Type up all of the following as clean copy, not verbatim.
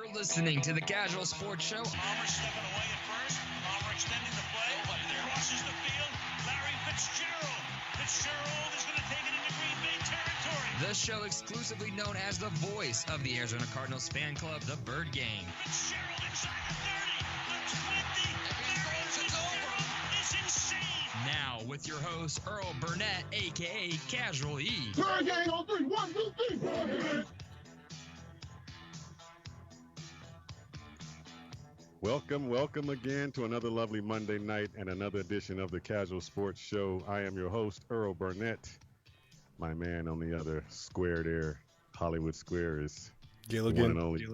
You're listening to the Kazual Sportz Show. Palmer stepping away at first. Palmer extending the play. Crosses the field. Larry Fitzgerald. Fitzgerald is going to take it into Green Bay territory. The show exclusively known as the voice of the Arizona Cardinals fan club, the Bird Gang. Fitzgerald inside the 30, the 20. Fitzgerald is insane. Now with your host, Earl Burnett, a.k.a. Casual E. Bird Gang on 3, 1, 2, 3, Bird Gang. Welcome again to another lovely Monday night and another edition of the Kazual Sportz Show. I am your host, Earl Burnett. My man on the other square there, Hollywood Square, is Gilligan. one and only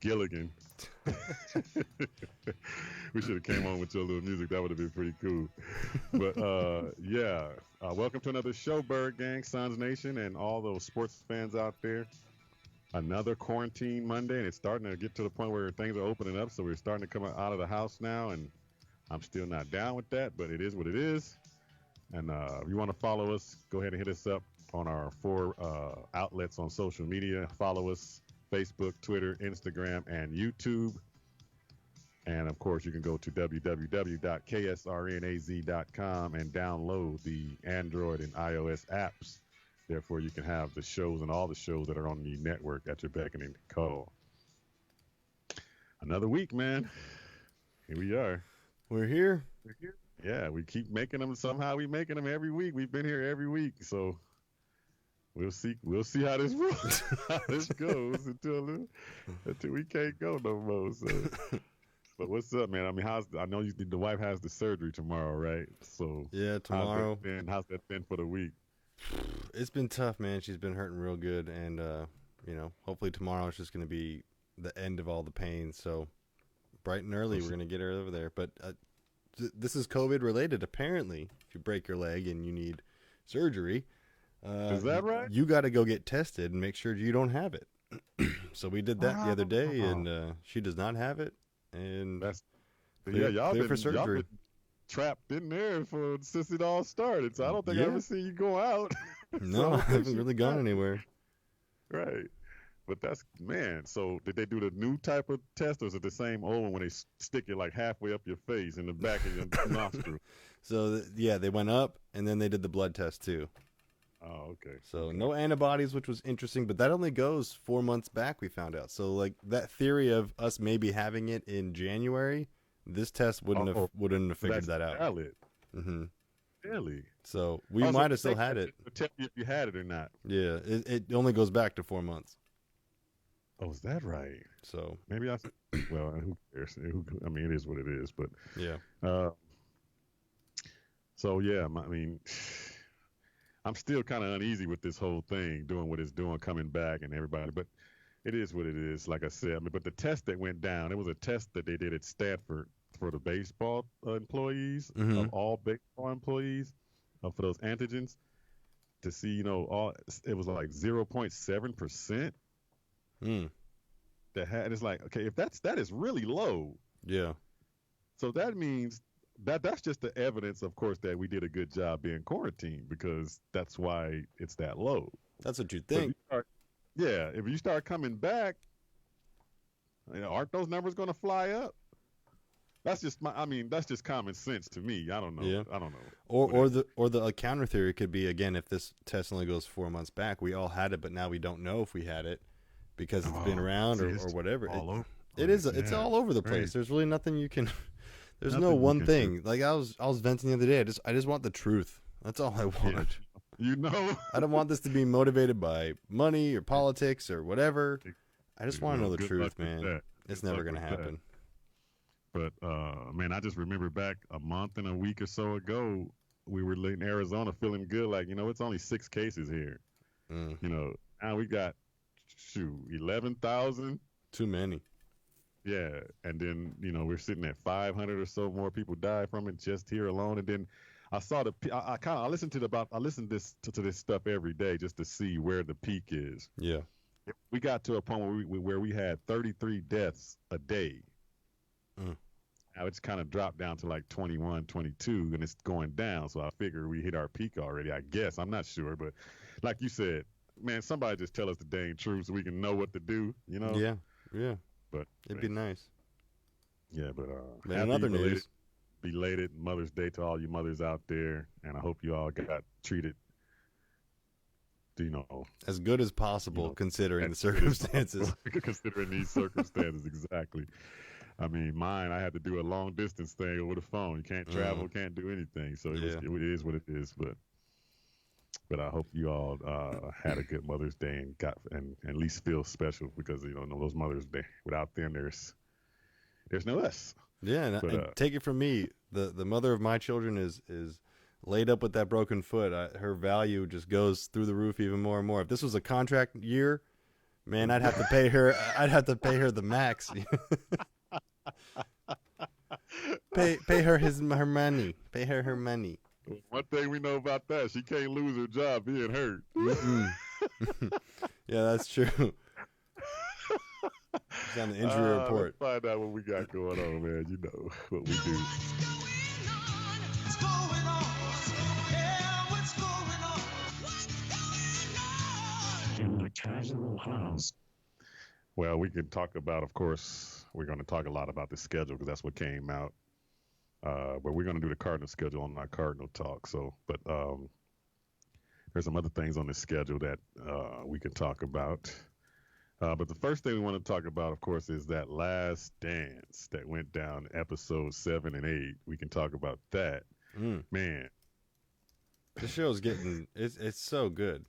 Gilligan. We should have came on with your little music. That would have been pretty cool. But welcome to another show, Bird Gang, Suns Nation, and all those sports fans out there. Another quarantine Monday, and it's starting to get to the point where things are opening up, so we're starting to come out of the house now, and I'm still not down with that, but it is what it is. And if you want to follow us, go ahead and hit us up on our four outlets on social media. Follow us, Facebook, Twitter, Instagram, and YouTube. And, of course, you can go to www.ksrnaz.com and download the Android and iOS apps. Therefore, you can have the shows and all the shows that are on the network at your beck and call. Another week, man. Here we are. We're here. Yeah, we keep making them. Somehow we making them every week. We've been here every week, so we'll see how this goes until we can't go no more. So, but what's up, man? I mean, I know the wife has the surgery tomorrow, right? So yeah, tomorrow. How's that been for the week? It's been tough, man. She's been hurting real good, and hopefully tomorrow is just going to be the end of all the pain. So bright and early, we're going to get her over there. But this is COVID related, apparently. If you break your leg and you need surgery, is that right? You got to go get tested and make sure you don't have it. So we did that the other day, and she does not have it. And y'all for surgery. Trapped in there since it all started, so I don't think I ever see you go out. No, I haven't really gone anywhere. Right, but so did they do the new type of test, or is it the same old one when they stick it like halfway up your face in the back of your nostril? So they went up, and then they did the blood test too. Oh, okay. So no antibodies, which was interesting, but that only goes 4 months back, we found out. So like that theory of us maybe having it in January, this test wouldn't have figured that out. Valid. Mm-hmm. Really? So we might have still had it. To tell you if you had it or not. Yeah, it only goes back to 4 months. Oh, is that right? So maybe who cares? I mean, it is what it is. But yeah. I'm still kind of uneasy with this whole thing, doing what it's doing, coming back, and everybody. But it is what it is, like I said. But the test that went down, it was a test that they did at Stanford for the baseball employees, of all baseball employees, for those antigens, to see, it was like 0.7%. It's like, okay, if that is really low. Yeah. So that means that's just the evidence, of course, that we did a good job being quarantined, because that's why it's that low. That's what you think. If you start coming back, aren't those numbers going to fly up? That's just that's just common sense to me. I don't know. Yeah. I don't know. Or the counter theory could be, again, if this test only goes 4 months back, we all had it, but now we don't know if we had it because it's been around or whatever. It's all over the place. Right. There's really nothing you can. There's no one thing. Like I was venting the other day. I just want the truth. That's all I want. Yeah. I don't want this to be motivated by money or politics or whatever. I just want to know the truth, man. It's never going to happen. But, man, I just remember back a month and a week or so ago, we were in Arizona feeling good. Like, it's only 6 cases here. Now we got, 11,000. Too many. Yeah. And then, we're sitting at 500 or so more people died from it just here alone. And then I saw I listen to this stuff every day just to see where the peak is. Yeah. We got to a point where we had 33 deaths a day. Now it's kind of dropped down to like 21, 22, and it's going down. So I figure we hit our peak already, I guess. I'm not sure. But like you said, man, somebody just tell us the dang truth so we can know what to do, Yeah. But it'd be nice. Yeah, but in other news, belated Mother's Day to all you mothers out there, and I hope you all got treated, as good as possible, considering the circumstances. Considering these circumstances, exactly. I mean, mine, I had to do a long distance thing over the phone. You can't travel, can't do anything, so it is what it is. But I hope you all had a good Mother's Day and at least feel special, because those Mother's Day, without them, there's no us. Yeah, and take it from me, the mother of my children is laid up with that broken foot. Her value just goes through the roof even more and more. If this was a contract year, man, I'd have to pay her. I'd have to pay her the max. pay her her money. Pay her her money. One thing we know about that, she can't lose her job being hurt. Yeah, that's true. It's on the injury report. Let's find out what we got going on, man. You know what we do. In the Kazual house. Well, we can talk about, of course, we're going to talk a lot about the schedule because that's what came out. But we're going to do the Cardinal schedule on our Cardinal talk. But there's some other things on the schedule that we can talk about. But the first thing we want to talk about, of course, is that Last Dance that went down episodes 7 and 8. We can talk about that. Man. The show's it's so good.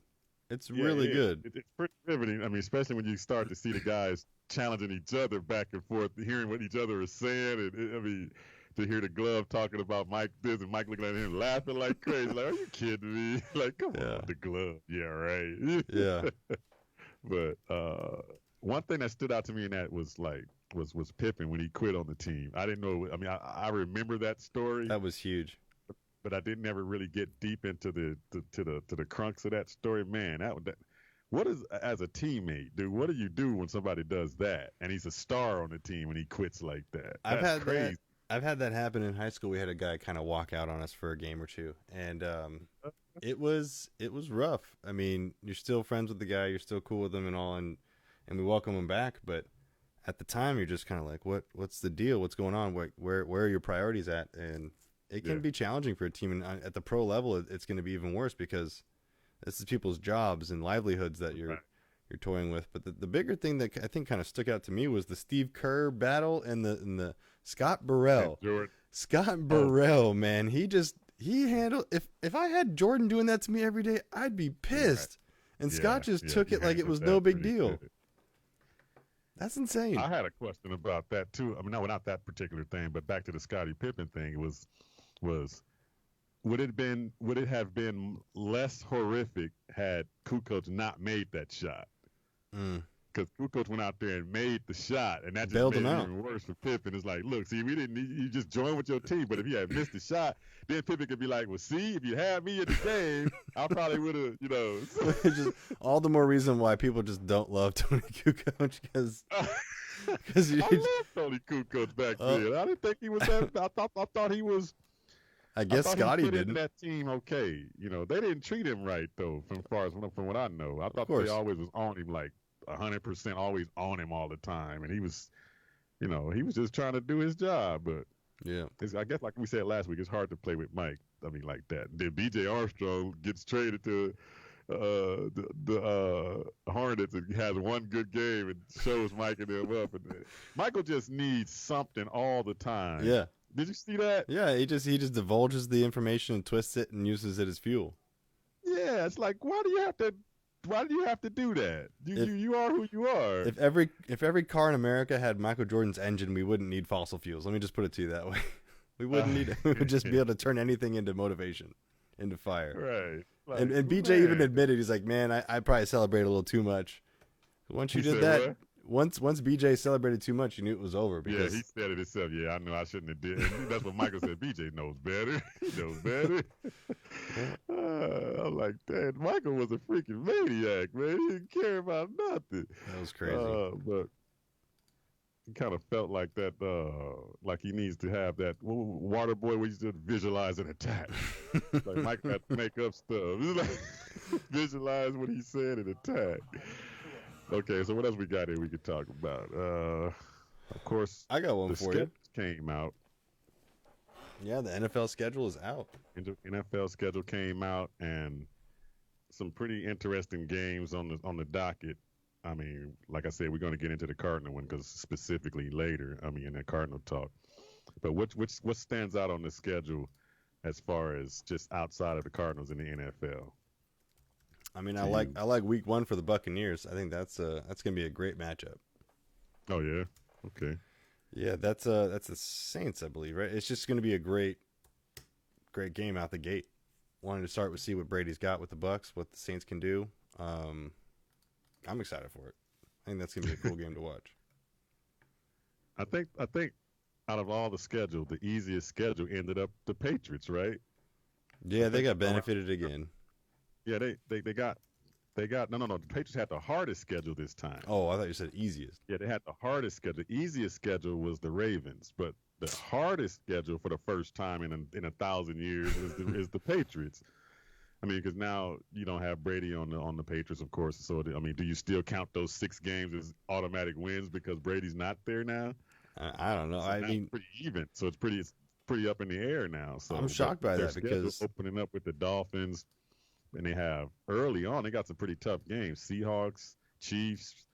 It's really good. It's pretty riveting. I mean, especially when you start to see the guys challenging each other back and forth, hearing what each other is saying. And to hear the glove talking about Mike this and Mike looking at him laughing like crazy. Like, are you kidding me? Like, come on, the glove. Yeah, right. Yeah. But one thing that stood out to me in that was Pippen when he quit on the team. I didn't know. I mean, I remember that story. That was huge. But I didn't ever really get deep into the crux of that story. Man, what is, as a teammate, dude? What do you do when somebody does that and he's a star on the team when he quits like that? That's crazy. I've had that happen in high school. We had a guy kind of walk out on us for a game or two, and it was rough. I mean, you're still friends with the guy, you're still cool with him and all, and we welcome him back. But at the time, you're just kind of like, what's the deal? What's going on? Where are your priorities at? And it can be challenging for a team, and at the pro level, it's going to be even worse because this is people's jobs and livelihoods that you're toying with. But the bigger thing that I think kind of stuck out to me was the Steve Kerr battle and the Scott Burrell. Scott Burrell, man, he handled. If I had Jordan doing that to me every day, I'd be pissed. And Scott just took it like it was no big deal. Good. That's insane. I had a question about that too. I mean, not that particular thing, but back to the Scottie Pippen thing. Would it have been less horrific had Kukoc not made that shot? Because Kukoc went out there and made the shot, and that just bailed made him it out. even worse for Pippen. It's like, look, see, you just joined with your team, but if you had missed the shot, then Pippen could be like, well, see, if you had me in the game, I probably would have, Just all the more reason why people just don't love Tony Kukoc because I love Tony Kukoc back then. I didn't think he was that. I thought he was. I guess Scotty didn't. That team, okay. They didn't treat him right though. From what I know, I thought they always was on him like 100%, always on him all the time, and he was just trying to do his job. But yeah, I guess like we said last week, it's hard to play with Mike. I mean, like that. Then B.J. Armstrong gets traded to the Hornets and has one good game and shows Mike and them up. And Michael just needs something all the time. Yeah. Did you see that? Yeah, he just divulges the information and twists it and uses it as fuel. Yeah, it's like, why do you have to do that? You are who you are. If every car in America had Michael Jordan's engine, we wouldn't need fossil fuels. Let me just put it to you that way. We wouldn't need it. We would just be able to turn anything into motivation, into fire. Right. Like, and BJ even admitted, he's like, man, I probably celebrate a little too much. Once you did that, once BJ celebrated too much, you knew it was over. Because he said it himself. Yeah, I know I shouldn't have did. And that's what Michael said. BJ knows better. He knows better. I'm like, damn, Michael was a freaking maniac, man. He didn't care about nothing. That was crazy. But he kind of felt like that, like he needs to have that water boy where you just visualize an attack. Like Mike had to make up stuff. It's like, visualize what he said and attack. Okay, so what else we got here we could talk about? course, I got one for you. Came out. Yeah, the NFL schedule is out. The NFL schedule came out, and some pretty interesting games on the docket. I mean, like I said, we're going to get into the Cardinal one because specifically later. I mean, in the Cardinal talk. But what stands out on the schedule as far as just outside of the Cardinals in the NFL? I mean, I like Week 1 for the Buccaneers. I think that's going to be a great matchup. Oh yeah, okay. Yeah, that's the Saints, I believe, right? It's just going to be a great game out the gate. Wanted to start with see what Brady's got with the Bucs, what the Saints can do. I'm excited for it. I think that's going to be a cool game to watch. I think out of all the schedule, the easiest schedule ended up the Patriots, right? Yeah, they got benefited again. Yeah, they got no. The Patriots had the hardest schedule this time. Oh, I thought you said easiest. Yeah, they had the hardest schedule. The easiest schedule was the Ravens, but the hardest schedule for the first time in 1,000 years is the Patriots. I mean, because now you don't have Brady on the Patriots, of course. So, I mean, do you still count those 6 games as automatic wins because Brady's not there now? I don't know. So I mean, pretty even. So it's pretty up in the air now. So I'm shocked by that because opening up with the Dolphins, and they have early on they got some pretty tough games: Seahawks, Chiefs,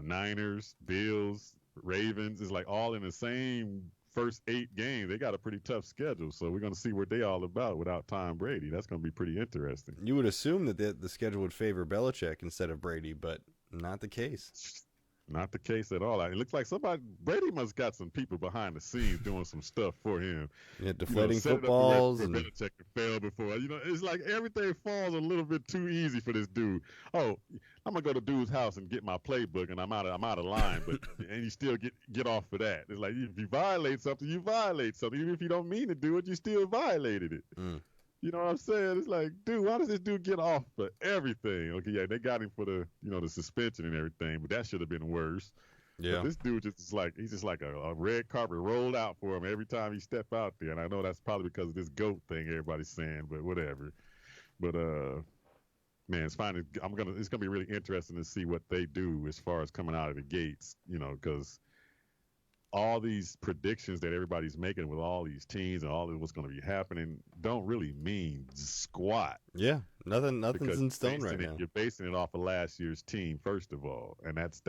Niners, Bills, Ravens. It's like all in the same first 8 games. They got a pretty tough schedule, so we're going to see what they all about without Tom Brady. That's going to be pretty interesting. You would assume that the schedule would favor Belichick instead of Brady, but not the case. Not the case at all. It looks like Brady must got some people behind the scenes doing some stuff for him. Yeah, deflating footballs. And Belichick failed before. It's like everything falls a little bit too easy for this dude. Oh, I'm gonna go to dude's house and get my playbook, and I'm out of line. But and you still get off for that. It's like if you violate something, you violate something. Even if you don't mean to do it, you still violated it. You know what I'm saying? It's like, dude, why does this dude get off for everything? Okay, yeah, they got him for the suspension and everything, but that should have been worse. Yeah. But this dude he's just like a red carpet rolled out for him every time he step out there. And I know that's probably because of this GOAT thing everybody's saying, but whatever. But man, it's fine. It's gonna be really interesting to see what they do as far as coming out of the gates, because all these predictions that everybody's making with all these teams and all of what's going to be happening don't really mean squat. Yeah, nothing's in stone right now. You're basing it off of last year's team, first of all, and that's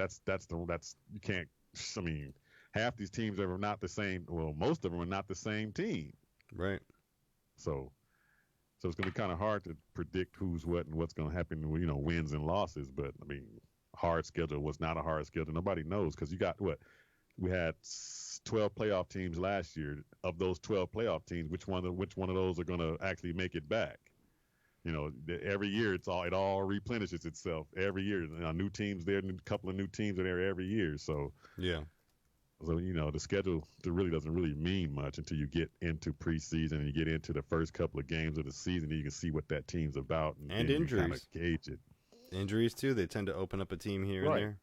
you can't. I mean, half these teams are not the same. Well, most of them are not the same team. Right. So it's going to be kind of hard to predict who's what and what's going to happen. Wins and losses. But I mean, hard schedule was not a hard schedule. Nobody knows because you got what. We had 12 playoff teams last year. Of those 12 playoff teams, which one of those are going to actually make it back? Every year it all replenishes itself. Every year, new teams there, a couple of new teams are there every year. So yeah. So the schedule really doesn't really mean much until you get into preseason and you get into the first couple of games of the season. And you can see what that team's about and injuries. Kind of gauge it. Injuries too. They tend to open up a team here and there.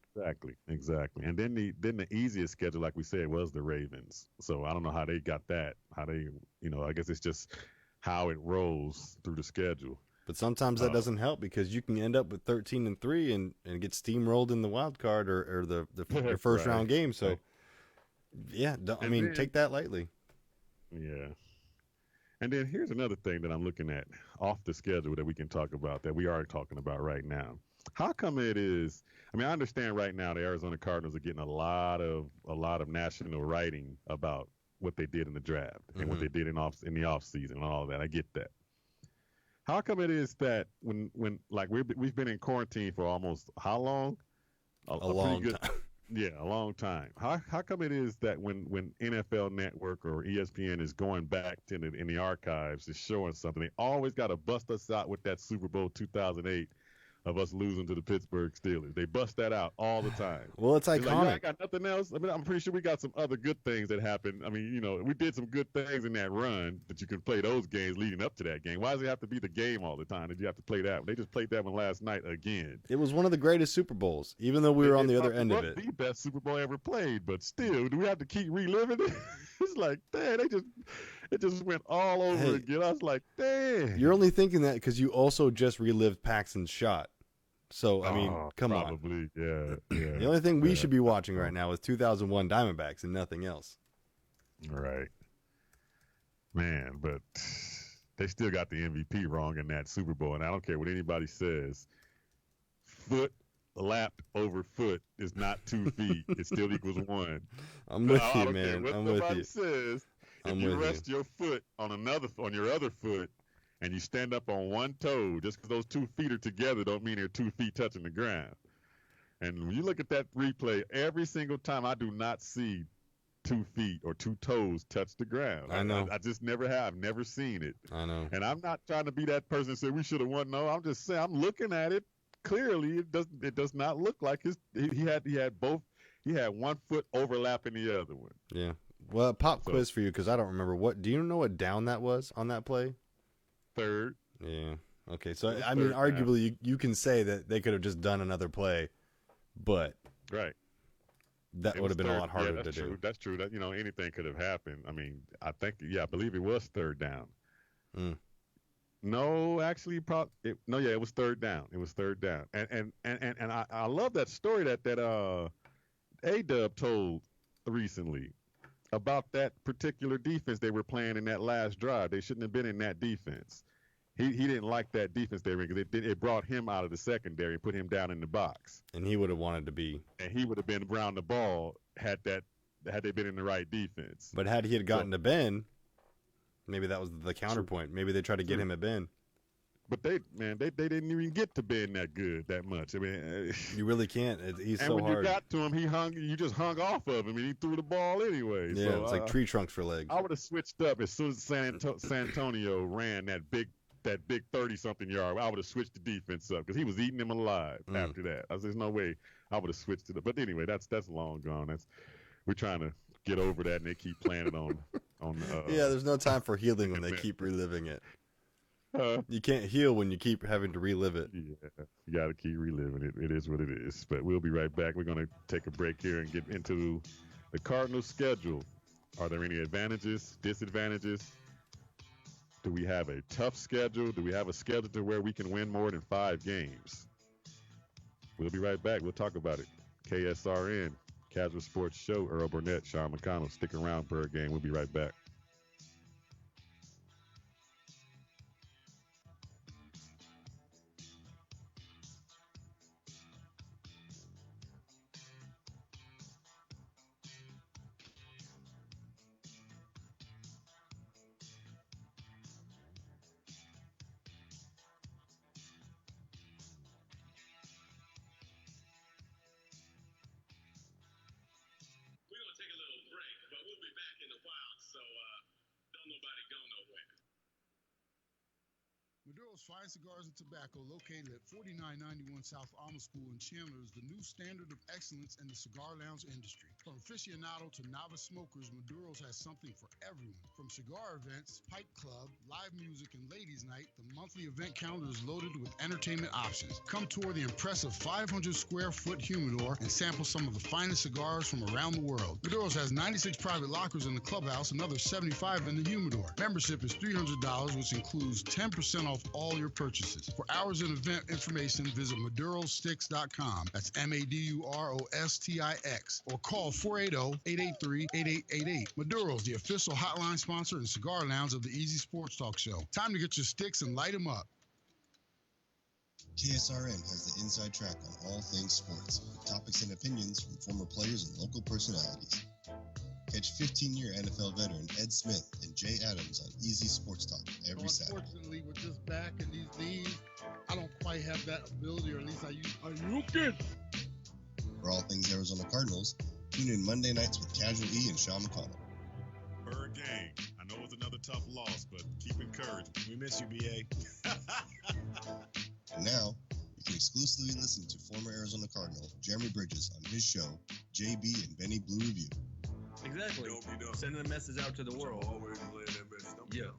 Exactly. And then the easiest schedule, like we said, was the Ravens. So I don't know how they got that. How they, I guess it's just how it rolls through the schedule. But sometimes that doesn't help because you can end up with 13-3 and get steamrolled in the wild card or the first round game. So yeah, take that lightly. Yeah. And then here's another thing that I'm looking at off the schedule that we can talk about that we are talking about right now. How come it is? I mean, I understand right now the Arizona Cardinals are getting a lot of national writing about what they did in the draft and what they did in the off season and all that. I get that. How come it is that when like we've been in quarantine for almost how long? A long time. Yeah, a long time. How come it is that when NFL Network or ESPN is going back to in the archives is showing something, they always got to bust us out with that Super Bowl 2008 of us losing to the Pittsburgh Steelers. They bust that out all the time. Well, it's iconic. Like, I got nothing else. I mean, I'm pretty sure we got some other good things that happened. I mean, we did some good things in that run that you can play those games leading up to that game. Why does it have to be the game all the time? Did you have to play that one? They just played that one last night again. It was one of the greatest Super Bowls, even though we were on the other end of it. The best Super Bowl ever played, but still, do we have to keep reliving it? It's like, damn, it just went all over again. I was like, damn. You're only thinking that because you also just relived Paxton's shot. So, I mean, come on. Probably, yeah. The only thing we should be watching right now is 2001 Diamondbacks and nothing else. Right. Man, but they still got the MVP wrong in that Super Bowl, and I don't care what anybody says. Foot lapped over foot is not 2 feet. It still equals 1. I'm with I you, don't man. care what I'm with somebody you. says. If I'm you with rest your foot on your other foot, and you stand up on one toe, just because those 2 feet are together don't mean they're 2 feet touching the ground. And when you look at that replay, every single time I do not see 2 feet or 2 toes touch the ground. I know. I just never have. I've never seen it. I know. And I'm not trying to be that person that said we should have won. No, I'm just saying I'm looking at it. Clearly, it does not look like he had both. He had 1 foot overlapping the other one. Yeah. Well, quiz for you because I don't remember do you know what down that was on that play? 3rd. Yeah. Okay. So I mean, arguably, you can say that they could have just done another play, but right. That would have been a lot harder to do. That's true. That anything could have happened. I mean, I believe it was 3rd down. Mm. No, actually, it was 3rd down. It was 3rd down. And I love that story that A-Dub told recently about that particular defense they were playing in that last drive. They shouldn't have been in that defense. He didn't like that defense they were in because it brought him out of the secondary and put him down in the box. And he would have wanted to be. And he would have been around the ball had they been in the right defense. But had he had gotten to Ben, maybe that was the counterpoint. Maybe they tried to get him at Ben. But they didn't even get to Ben that much. I mean, you really can't. He's so hard. And when you got to him, you just hung off of him, and he threw the ball anyway. Yeah, so, it's like tree trunks for legs. I would have switched up as soon as San Antonio ran that big 30-something yard. I would have switched the defense up because he was eating him alive after that. There's no way I would have switched it up. But anyway, that's long gone. We're trying to get over that, and they keep playing it on. Yeah, there's no time for healing when they keep reliving it. You can't heal when you keep having to relive it. Yeah, you got to keep reliving it. It is what it is. But we'll be right back. We're going to take a break here and get into the Cardinals' schedule. Are there any advantages, disadvantages? Do we have a tough schedule? Do we have a schedule to where we can win more than 5 games? We'll be right back. We'll talk about it. KSRN, Kazual Sportz Show, Earl Burnett, Sean McConnell. Stick around for a game. We'll be right back. Maduro's Fine Cigars and Tobacco, located at 4991 South Alma School in Chandler, is the new standard of excellence in the cigar lounge industry. From aficionado to novice smokers, Maduro's has something for everyone. From cigar events, pipe club, live music, and ladies' night, the monthly event calendar is loaded with entertainment options. Come tour the impressive 500-square-foot humidor and sample some of the finest cigars from around the world. Maduro's has 96 private lockers in the clubhouse, another 75 in the humidor. Membership is $300, which includes 10% off all your purchases. For hours and event information, visit MaduroSticks.com. That's MaduroStix. Or call 480-883-8888. Maduro's, the official hotline sponsor and cigar lounge of the Easy Sports Talk Show. Time to get your sticks and light them up. KSRN has the inside track on all things sports, with topics and opinions from former players and local personalities. Catch 15-year NFL veteran Ed Smith and Jay Adams on Easy Sports Talk every Saturday. Unfortunately, with this back and these knees, I don't quite have that ability, or at least I use. For all things Arizona Cardinals, tune in Monday nights with Casual E and Sean McConnell. Bird gang. I know it was another tough loss, but keep encouraging. We miss you, BA. And now, you can exclusively listen to former Arizona Cardinal Jeremy Bridges on his show, JB and Benny Blue Review. Exactly. Sending a message out to the world. Always playing that message. Yeah.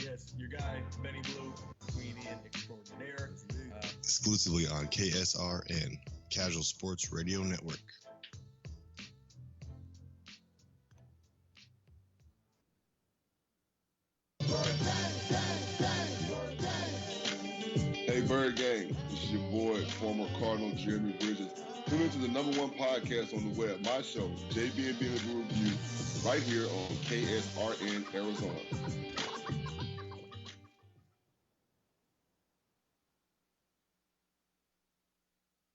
Yes, your guy, Benny Blue, comedian extraordinaire. Exclusively on KSRN, Kazual Sports Radio Network. Hey, Bird Gang. This is your boy, former Cardinal Jeremy Bridges. Tune into the #1 podcast on the web, my show, JB and Benny Blue Review, right here on KSRN Arizona.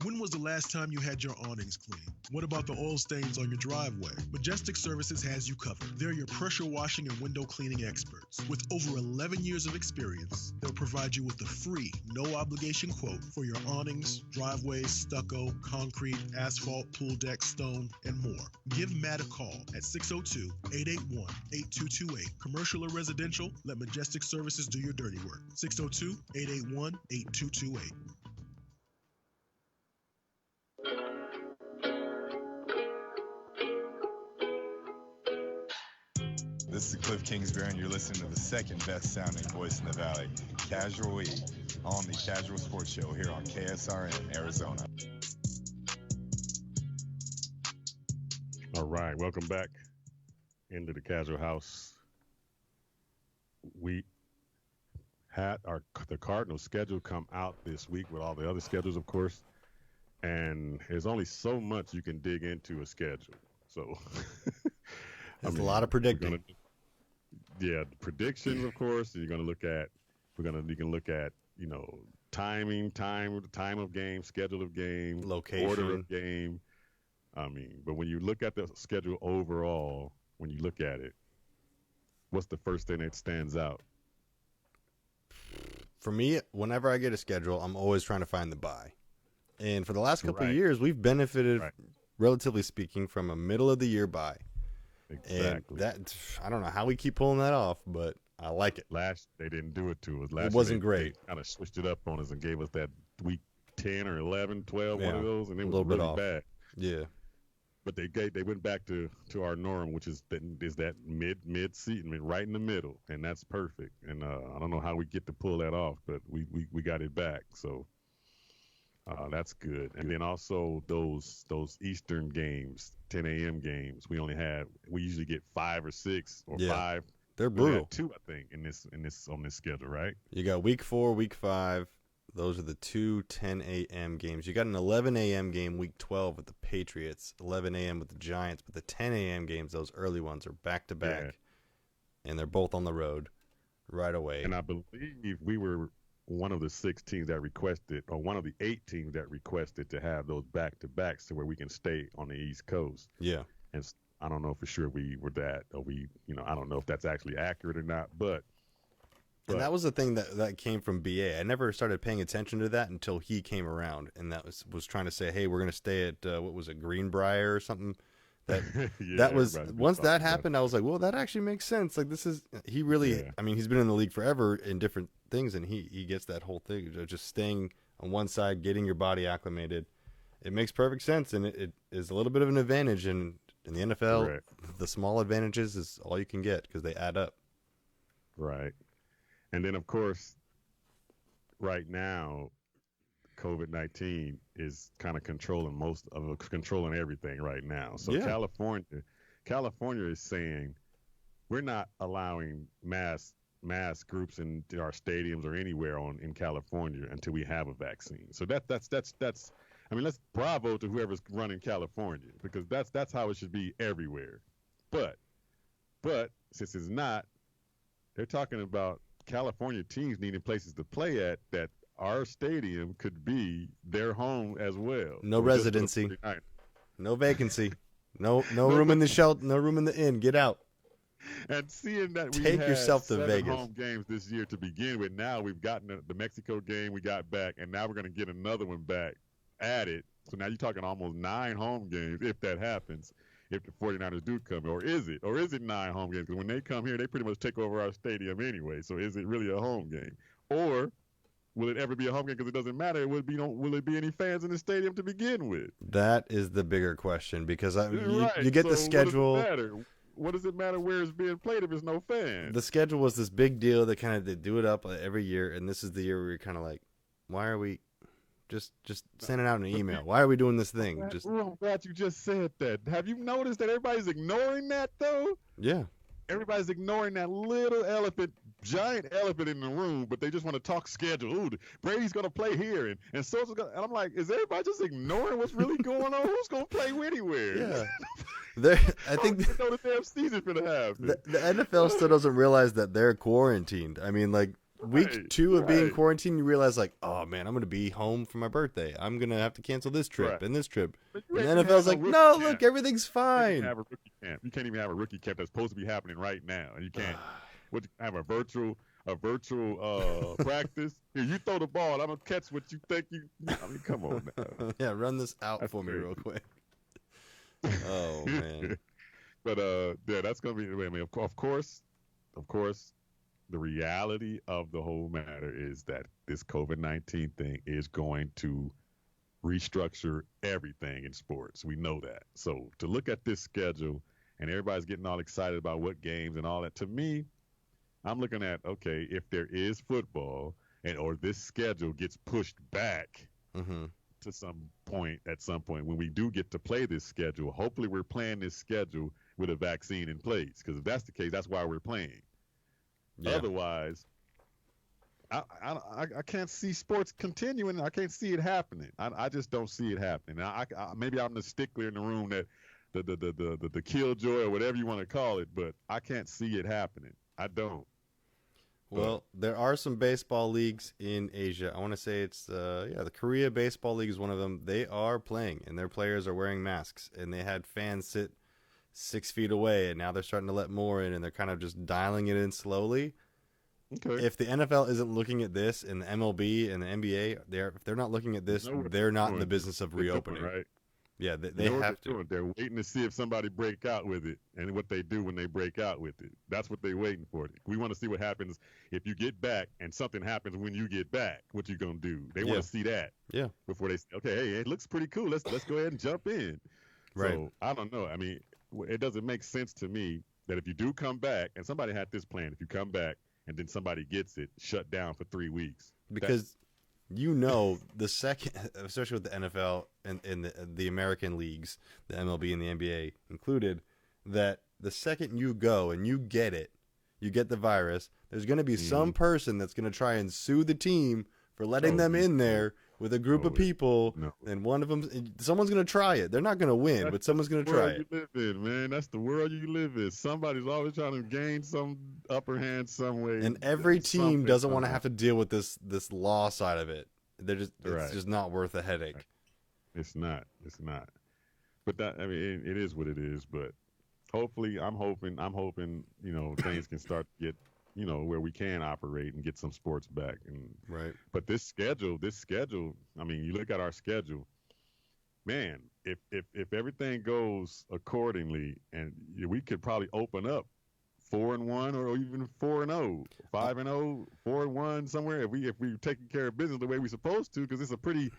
When was the last time you had your awnings cleaned? What about the oil stains on your driveway? Majestic Services has you covered. They're your pressure washing and window cleaning experts. With over 11 years of experience, they'll provide you with a free, no-obligation quote for your awnings, driveways, stucco, concrete, asphalt, pool deck, stone, and more. Give Matt a call at 602-881-8228. Commercial or residential, let Majestic Services do your dirty work. 602-881-8228. This is Cliff Kingsbury, and you're listening to the second best sounding voice in the Valley, Casual E, on the Kazual Sportz Show here on KSRN, Arizona. All right, welcome back into the Casual House. We had the Cardinals schedule come out this week with all the other schedules, of course, and there's only so much you can dig into a schedule. So there's a lot of predicting. The predictions, of course. You're gonna look at. You can look at time of game, schedule of game, location, order of game. But when you look at the schedule overall, when you look at it, what's the first thing that stands out? For me, whenever I get a schedule, I'm always trying to find the bye. And for the last couple of years, we've benefited, relatively speaking, from a middle of the year bye. Exactly. And that, I don't know how we keep pulling that off, but I like it. They didn't do it to us. It wasn't great. They kind of switched it up on us and gave us that week 10 or 11, 12, one of those, and it was really bad. Yeah. But they went back to our norm, which is that mid season, right in the middle, and that's perfect. And I don't know how we get to pull that off, but we got it back. So that's good. And then also those Eastern games, 10 a.m. games, we usually get 5 or 6 or 5. They're brutal. 2, I think, on this schedule, right? You got week 4, week 5. Those are the 2 10 a.m. games. You got an 11 a.m. game week 12 with the Patriots, 11 a.m. with the Giants, but the 10 a.m. games, those early ones, are back to back, and they're both on the road right away. And I believe we were one of the 6 teams that requested, or one of the 8 teams that requested to have those back-to-backs to where we can stay on the East Coast. Yeah. And I don't know for sure we were that, or I don't know if that's actually accurate or not, but. And that was the thing that came from BA. I never started paying attention to that until he came around, and that was trying to say, hey, we're going to stay at, what was it, Greenbrier or something? That was, once that happened, I was like, well, that actually makes sense. Like, he really, he's been in the league forever in different things, and he gets that whole thing of just staying on one side, getting your body acclimated. It makes perfect sense, and it is a little bit of an advantage. And in the NFL, the small advantages is all you can get because they add up. Right. And then, of course, right now, COVID-19 is kind of controlling everything right now. So California is saying we're not allowing mass groups in our stadiums or anywhere in California until we have a vaccine. So that's let's bravo to whoever's running California, because that's how it should be everywhere. But since it's not, they're talking about California teams needing places to play at that our stadium could be their home as well. No residency, no vacancy, no room in the shelter, no room in the inn. Get out. And seeing that we take had yourself to 7 Vegas. Home games this year to begin with. Now we've gotten the Mexico game we got back, and now we're going to get another one back added. So now you're talking almost 9 home games if that happens. If the 49ers do come, or is it 9 home games? Because when they come here, they pretty much take over our stadium anyway. So is it really a home game, or will it ever be a home game? Because it doesn't matter. Will it be any fans in the stadium to begin with? That is the bigger question, because you get the schedule. What does it matter where it's being played if there's no fans? The schedule was this big deal that they do it up every year, and this is the year where you're kind of like, why are we just sending out an email? Why are we doing this thing? I'm glad you just said that. Have you noticed that everybody's ignoring that, though? Yeah. Everybody's ignoring that little elephant giant elephant in the room, but they just want to talk schedule. Ooh, Brady's going to play here, and so and I'm like, is everybody just ignoring what's really going on? Who's going to play anywhere? Yeah. I think they know the damn season for the half. The NFL still doesn't realize that they're quarantined. I mean, like, week 2 of being quarantined, you realize, like, oh, man, I'm going to be home for my birthday. I'm going to have to cancel this trip and this trip. And the NFL's like, no, look, everything's fine. You can't even have a rookie camp that's supposed to be happening right now. And you can't have a virtual practice. Here, you throw the ball. I'm going to catch what you think you – I mean, come on now. Yeah, run this out for me real quick. Oh, man. But, yeah, that's going to be – I mean, of course, the reality of the whole matter is that this COVID-19 thing is going to restructure everything in sports. We know that. So to look at this schedule and everybody's getting all excited about what games and all that, to me, I'm looking at, okay, if there is football or this schedule gets pushed back to some point, at some point, when we do get to play this schedule, hopefully we're playing this schedule with a vaccine in place. Because if that's the case, that's why we're playing. Yeah. Otherwise, I can't see sports continuing. I can't see it happening. I just don't see it happening. Maybe I'm the stickler in the room that the killjoy or whatever you want to call it, but I can't see it happening. I don't. Well, there are some baseball leagues in Asia. I want to say it's the Korea Baseball League is one of them. They are playing, and their players are wearing masks, and they had fans sit 6 feet away, and now they're starting to let more in, and they're kind of just dialing it in slowly. Okay. If the NFL isn't looking at this, and the MLB and the NBA, if they're not looking at this, they're not in the business of reopening. Right? Yeah, they have to. They're waiting to see if somebody break out with it and what they do when they break out with it. That's what they're waiting for. We want to see what happens if you get back and something happens when you get back. What you gonna do? They want to see that. Yeah. Before they say, okay, hey, it looks pretty cool. Let's go ahead and jump in. Right. So I don't know. I mean, it doesn't make sense to me that if you do come back, and somebody had this plan, if you come back and then somebody gets it, shut down for 3 weeks. Because the second, especially with the NFL and the American leagues, the MLB and the NBA included, that the second you go and you get it, you get the virus, there's going to be some person that's going to try and sue the team for letting them in there with a group of people, and one of them, someone's going to try it. They're not going to win, but someone's going to try it. You live in, man. That's the world you live in. Somebody's always trying to gain some upper hand some way. And every team doesn't want to have to deal with this law side of it. It's just not worth a headache. It's not. But that, I mean, it is what it is. But hopefully, I'm hoping, things can start to get, where we can operate and get some sports back. And right. But this schedule, I mean, you look at our schedule, man, if everything goes accordingly, and we could probably open up 4-1 or even 4-0, 5-0, 4-1 somewhere. If we're taking care of business the way we're supposed to, because it's a pretty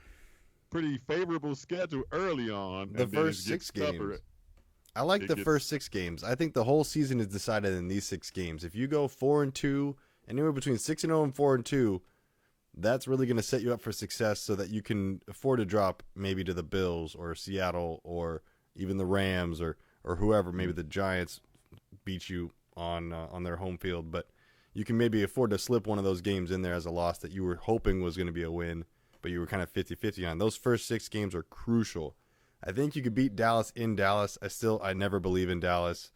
favorable schedule early on. The first 6 games. I like the first 6 games. I think the whole season is decided in these 6 games. If you go 4-2, anywhere between 6-0 and 4-2, that's really going to set you up for success, so that you can afford to drop maybe to the Bills or Seattle or even the Rams or whoever. Maybe the Giants beat you on their home field, but you can maybe afford to slip one of those games in there as a loss that you were hoping was going to be a win, but you were kind of 50-50 on. Those first 6 games are crucial. I think you could beat Dallas in Dallas. I never believe in Dallas.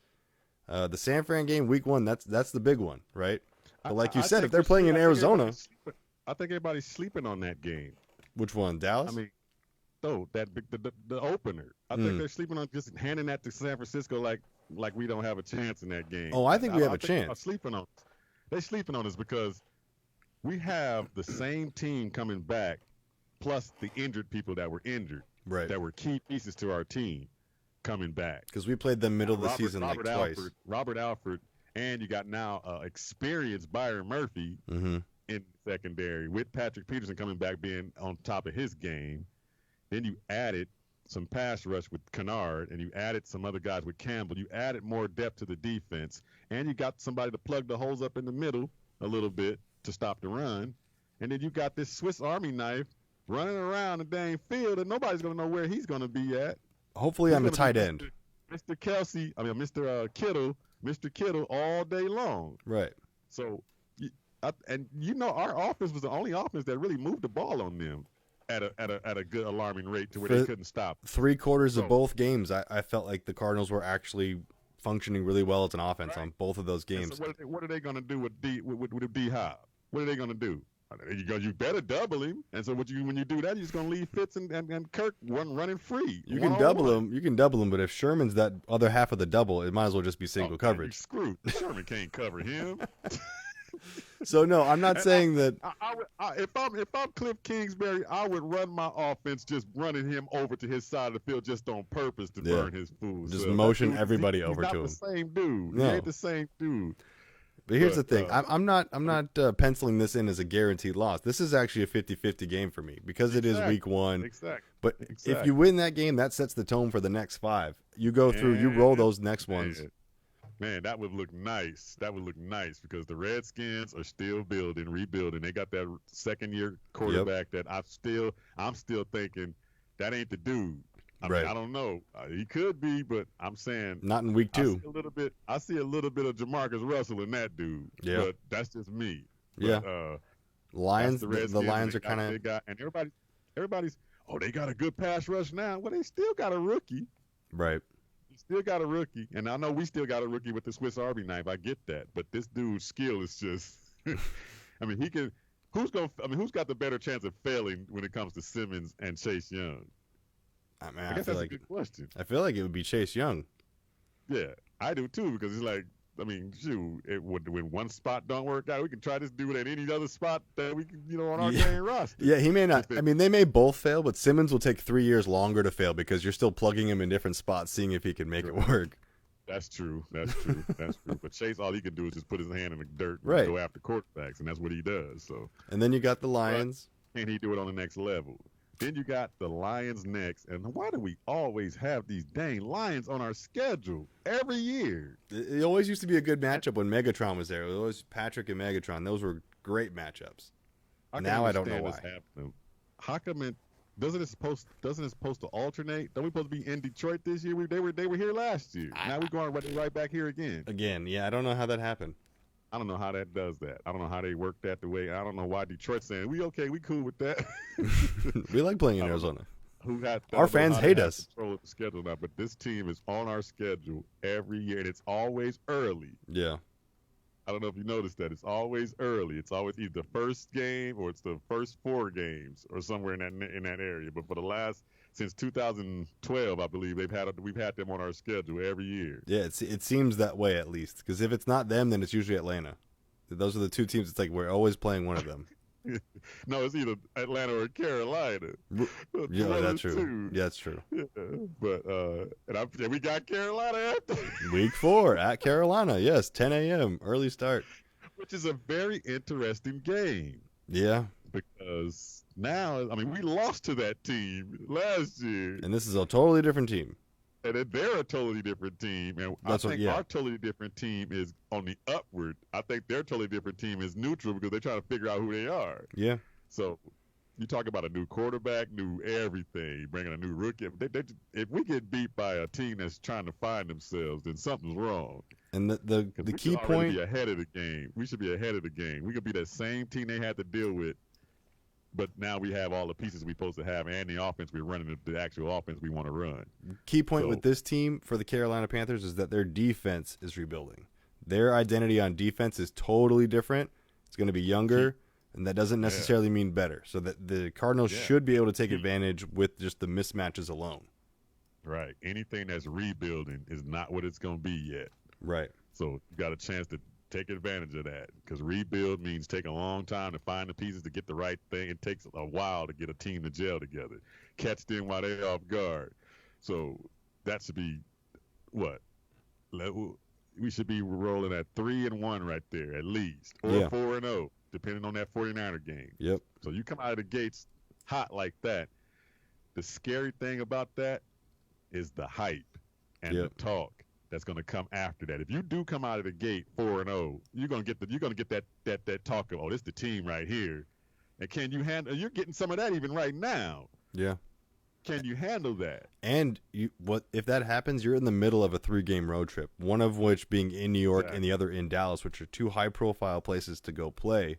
The San Fran game, week 1, that's the big one, right? But like you said, if they're playing in Arizona, I think everybody's sleeping on that game. Which one, Dallas? I mean, the opener. I think they're sleeping on just handing that to San Francisco like we don't have a chance in that game. Oh, I think we have a chance. They're sleeping on us because we have the same team coming back, plus the injured people that were injured, right? That were key pieces to our team coming back. Because we played them middle of the season twice. Robert Alford, and you got now experienced Byron Murphy in secondary with Patrick Peterson coming back being on top of his game. Then you added some pass rush with Kennard, and you added some other guys with Campbell. You added more depth to the defense, and you got somebody to plug the holes up in the middle a little bit to stop the run. And then you got this Swiss Army knife running around the dang field, and nobody's going to know where he's going to be at. Hopefully on the tight end. Mr. Kittle all day long. Right. So And our offense was the only offense that really moved the ball on them at a good alarming rate to where they couldn't stop. 3/4 of both games, I felt like the Cardinals were actually functioning really well as an offense on both of those games. So what are they going to do with D-Hop? What are they going to do? You better double him. And so when you do that, you're just going to leave Fitz and Kirk running free. You can double him, but if Sherman's that other half of the double, it might as well just be single coverage. Screwed. Sherman can't cover him. So no, I'm not saying that. If I'm Cliff Kingsbury, I would run my offense just running him over to his side of the field just on purpose to burn his food. Just motion everybody over to him. He's not the same dude. No. He ain't the same dude. But here's the thing. I'm not penciling this in as a guaranteed loss. This is actually a 50-50 game for me because it is week 1. Exactly. But if you win that game, that sets the tone for the next 5. You go through, you roll those next ones. Man, that would look nice. That would look nice because the Redskins are still rebuilding. They got that second-year quarterback that I'm still thinking that ain't the dude. I mean, I don't know. He could be, but I'm saying not in week 2. I see a little bit of Jamarcus Russell in that dude. Yeah, but that's just me. Yeah. But, Lions. The Lions are kind of. And everybody's. Oh, they got a good pass rush now. Well, they still got a rookie. Right. Still got a rookie, and I know we still got a rookie with the Swiss Army knife. I get that, but this dude's skill is just. I mean, he can. Who's got the better chance of failing when it comes to Simmons and Chase Young? I mean, I guess that's a good question. I feel like it would be Chase Young. Yeah, I do too, because it's like, I mean, shoot, when one spot don't work out, we can try this dude at any other spot that we can, on our main roster. Yeah, he may not. I mean, they may both fail, but Simmons will take 3 years longer to fail because you're still plugging him in different spots, seeing if he can make it work. That's true. That's true. But Chase, all he can do is just put his hand in the dirt and go after quarterbacks, and that's what he does. So. And then you got the Lions. Can he do it on the next level? Then you got the Lions next. And why do we always have these dang Lions on our schedule every year? It always used to be a good matchup when Megatron was there. It was Patrick and Megatron. Those were great matchups. Now I don't know why. How come doesn't it supposed to alternate? Don't we supposed to be in Detroit this year? They were here last year. Now we're going right back here again. Yeah, I don't know how that happened. I don't know how that does that. I don't know how they work that the way. I don't know why Detroit's saying we cool with that. We like playing in Arizona. Our fans hate us. Control of the schedule now, but this team is on our schedule every year, and it's always early. Yeah. I don't know if you noticed that. It's always early. It's always either the first game or it's the first 4 games or somewhere in that area. But for the since 2012, I believe we've had them on our schedule every year. Yeah, it seems that way at least. Because if it's not them, then it's usually Atlanta. Those are the 2 teams. It's like we're always playing one of them. No, it's either Atlanta or Carolina. Yeah, that's true. Yeah, that's true. Yeah, but and we got Carolina after week 4 at Carolina. Yes, 10 a.m. early start, which is a very interesting game. Yeah, because now, I mean, we lost to that team last year, and this is a totally different team. And they're a totally different team, and I think our totally different team is on the upward. I think their totally different team is neutral because they're trying to figure out who they are. Yeah. So you talk about a new quarterback, new everything, bringing a new rookie. If we get beat by a team that's trying to find themselves, then something's wrong. And the key point, be ahead of the game. We should be ahead of the game. We could be that same team they had to deal with. But now we have all the pieces we're supposed to have and the offense we're running, the actual offense we want to run. Key point with this team for the Carolina Panthers is that their defense is rebuilding. Their identity on defense is totally different. It's going to be younger, and that doesn't necessarily mean better. So that the Cardinals should be able to take advantage with just the mismatches alone. Right. Anything that's rebuilding is not what it's going to be yet. Right. So you got a chance to take advantage of that because rebuild means taking a long time to find the pieces to get the right thing. It takes a while to get a team to gel together, catch them while they're off guard. So that should be what? We should be rolling at 3-1 right there at least, or 4-0, depending on that 49er game. Yep. So you come out of the gates hot like that. The scary thing about that is the hype and the talk that's going to come after that. If you do come out of the gate 4-0, you're going to get that talk of, oh, this is the team right here. And can you handle? You're getting some of that even right now. Yeah. can you handle that? And what if that happens? You're in the middle of a 3-game road trip, one of which being in New York and the other in Dallas, which are 2 high-profile places to go play.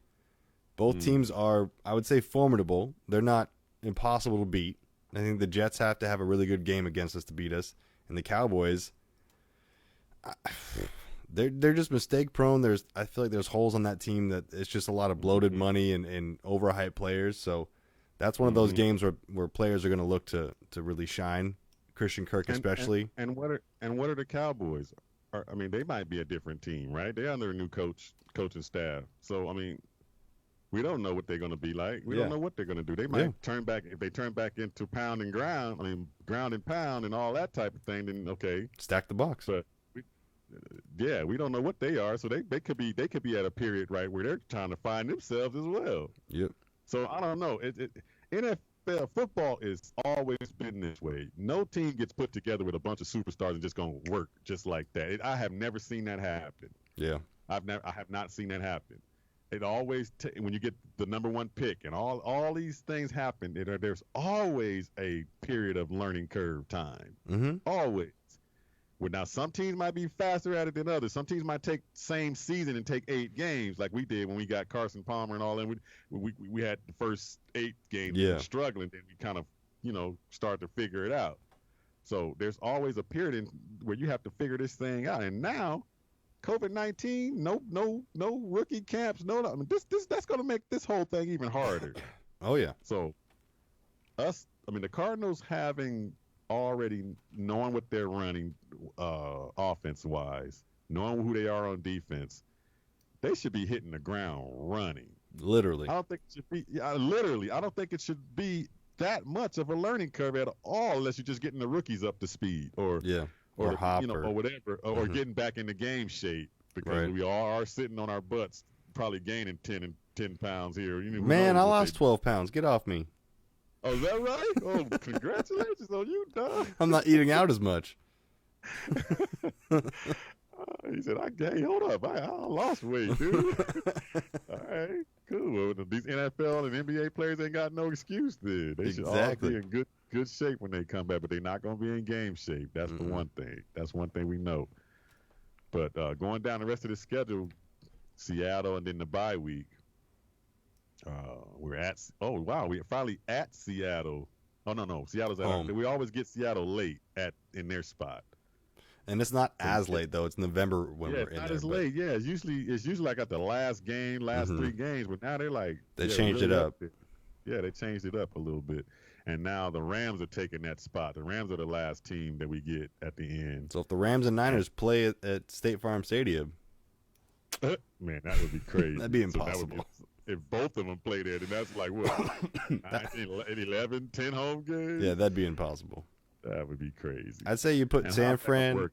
Both teams are, I would say, formidable. They're not impossible to beat. I think the Jets have to have a really good game against us to beat us, and the Cowboys, they're just mistake prone. I feel like there's holes on that team that it's just a lot of bloated money and overhyped players. So that's one of those games where players are going to look to really shine. Christian Kirk especially. And what are the Cowboys? I mean, they might be a different team, right? They're under a new coaching staff. So I mean, we don't know what they're going to be like. We don't know what they're going to do. They might turn back. If they turn back into pound and ground, I mean, ground and pound and all that type of thing, then okay. Stack the box. But we don't know what they are. So they could be at a period, right, where they're trying to find themselves as well. Yep. So I don't know. NFL football is always been this way. No team gets put together with a bunch of superstars and just going to work just like that. I have never seen that happen. Yeah. I have not seen that happen. It always when you get the number 1 pick and all these things happen, there's always a period of learning curve time. Mm-hmm. Always. Well, now some teams might be faster at it than others. Some teams might take same season and take 8 games, like we did when we got Carson Palmer and all that. We had the first 8 games struggling, then we kind of start to figure it out. So there's always a period where you have to figure this thing out. And now, COVID-19, no rookie camps, I mean, that's going to make this whole thing even harder. Oh yeah. So the Cardinals having already knowing what they're running offense-wise, knowing who they are on defense, they should be hitting the ground running. Literally. I don't think it should be. Literally, I don't think it should be that much of a learning curve at all, unless you're just getting the rookies up to speed, or Hopper, or whatever, or getting back into game shape, because we all are sitting on our butts, probably gaining 10 pounds here. Man, I lost 12 pounds. Get off me. Oh, is that right? Oh, congratulations on you, dog. I'm not eating out as much. He said, "Hey, hold up, I lost weight, dude." All right, cool. Well, these NFL and NBA players ain't got no excuse then. They should all be in good shape when they come back, but they're not going to be in game shape. That's the one thing. That's one thing we know. But going down the rest of the schedule, Seattle and then the bye week. We're finally at Seattle. Oh no, Seattle's at home. We always get Seattle late in their spot. And it's not as late though. It's November when we're in there. It's not as late. Yeah, it's usually like at the last 3 games, but now they're like they changed it up. Yeah, they changed it up a little bit. And now the Rams are taking that spot. The Rams are the last team that we get at the end. So if the Rams and Niners play at State Farm Stadium, man, that would be crazy. That'd be impossible. If both of them play there, then that's like what, 11, 10 home games? Yeah, that'd be impossible. That would be crazy. I'd say you put San Fran.